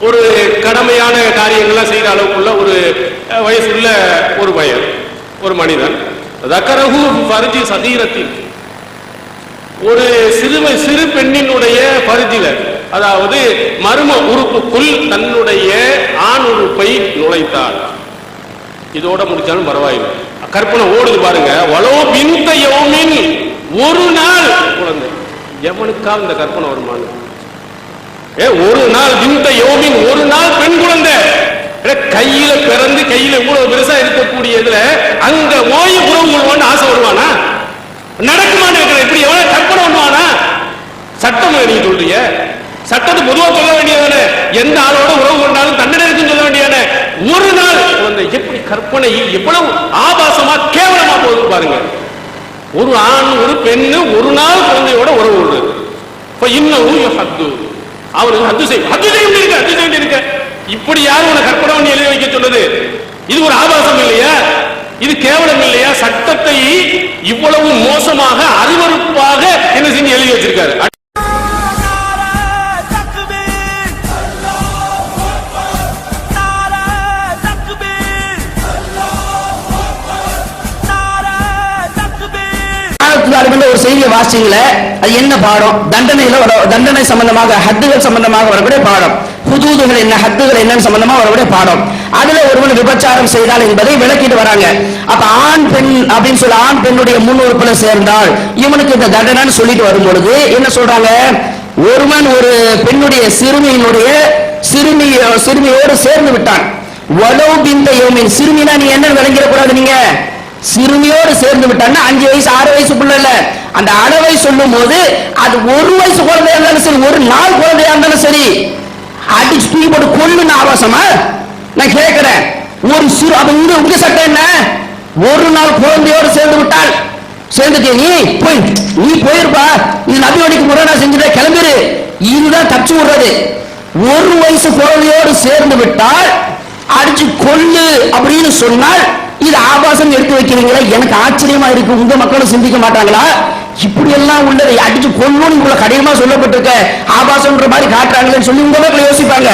ஒரு கடமையான காரியங்கள்லாம் செய்கிற அளவுக்குள்ள ஒரு வயசுள்ள ஒரு பையன், ஒரு மனிதன், தக்கரஹு ஃபர்ஜி சகீரத்தின், ஒரு சிறு பெண்ணினுடைய பரிதில, அதாவது மர்ம உறுப்புக்குள் தன்னுடைய ஆண் உறுப்பை நுழைத்தார். இதோட முடிச்சாலும் பரவாயில்லை. கற்பனை ஓடுது பாருங்க. வலோ பின்த யௌமின், ஒரு நாள் குழந்தை. எவனுக்காக இந்த கற்பனை வருமானு? ஒரு நாள் பின்த யௌமின், ஒரு நாள் பெண் குழந்தை கையில பிறந்து கையில இவ்வளவு பெருசா இருக்கக்கூடியதுல அங்க ஓய் உறவு கொள்வான்னு ஆசை வருவானா? நடக்குமான்னு இப்படி எவ்வளவு கற்பனை பண்ணுவானா? சட்டம் நீங்க சொல்றீங்க, சட்டத்தை பொதுவாக சொல்ல வேண்டியதானே, எந்த ஆளோட உறவு கொண்டாலும் தண்டனை இருக்குன்னு சொல்ல வேண்டியதானே. ஒரு நாள் குழந்தை, எப்படி கற்பனை எவ்வளவு ஆபாசமா கேவலமா போகுது பாருங்க. ஒரு ஆண் ஒரு பெண்ணு ஒரு நாள் குழந்தையோட உறவு கொள்றது. இன்னும் அவருக்கு ஹத்து செய்ய இருக்க. இப்படி யாரும் உன கற்பனை பண்ணி எழுதி வைக்க சொன்னது? இது ஒரு ஆபாசம் இல்லையா? இது கேவலம் இல்லையா? சட்டத்தை இவ்வளவு மோசமாக அருவருப்பாக என்ன செஞ்சு எழுதி வச்சிருக்காரு. ஒரு செய்தியை வாசிங்கள, அது என்ன பாடம்? தண்டனை சம்பந்தமாக, ஹத்துகள் சம்பந்தமாக வரக்கூடிய பாடம். ஹுதூதுகள் என்ன, ஹத்துகள் என்னன்னு சம்பந்தமா வரக்கூடிய பாடம். அதுல ஒருவன் விபச்சாரம் செய்தால் என்பதை விளக்கிட்டு வராங்க. அப்ப ஆண் பெண் அப்படின்னு சொல்லி ஆண் பெண்ணுடைய முன் உறுப்புல சேர்ந்தால் இவனுக்கு இந்த தண்டனை சொல்லிட்டு வரும் பொழுது என்ன சொல்றாங்க? ஒருவன் ஒரு பெண்ணுடைய சிறுமியோடு சேர்ந்து விட்டான். வலோ பின்த யௌமின், சிறுமினா நீ என்ன விளங்கிட கூடாது, நீங்க சிறுமியோடு சேர்ந்து விட்டான்னா 5 வயசு 6 வயசுக்குள்ள இல்ல. அந்த அளவை சொல்லும் போது அது 1 வயசு குழந்தையா இருந்தாலும் சரி, ஒரு நாள் குழந்தையா இருந்தாலும் சரி, அடிச்சு தூக்கி போட்டு கொல்லுன்னு ஆபாசமா? நான் கேட்கிறேன். ஒரு சிறு உங்க சட்டம் என்ன? ஒரு நாள் குழந்தையோடு சேர்ந்து விட்டால் சேர்ந்துட்டு நீ போயிருப்பா, இது நபிவடிக்கு முரணா செஞ்சுட்ட, கிளம்பிரு, இதுதான் தச்சு விடுறது. 1 வயசு குழந்தையோடு சேர்ந்து விட்டால் அடிச்சு கொல்லு அப்படின்னு சொன்னால் இது ஆபாசம் எடுத்து வைக்கிறீங்களா? எனக்கு ஆச்சரியமா இருக்கு. உங்க மக்களும் சிந்திக்க மாட்டாங்களா? இப்படி எல்லாம் உள்ளதை அடிச்சு கொல்லணும் இவ்வளவு கடினமா சொல்லப்பட்டிருக்க, ஆபாசம்ன்ற மாதிரி காட்டுறாங்களேன்னு சொல்லி உங்க மக்கள் யோசிப்பாங்க.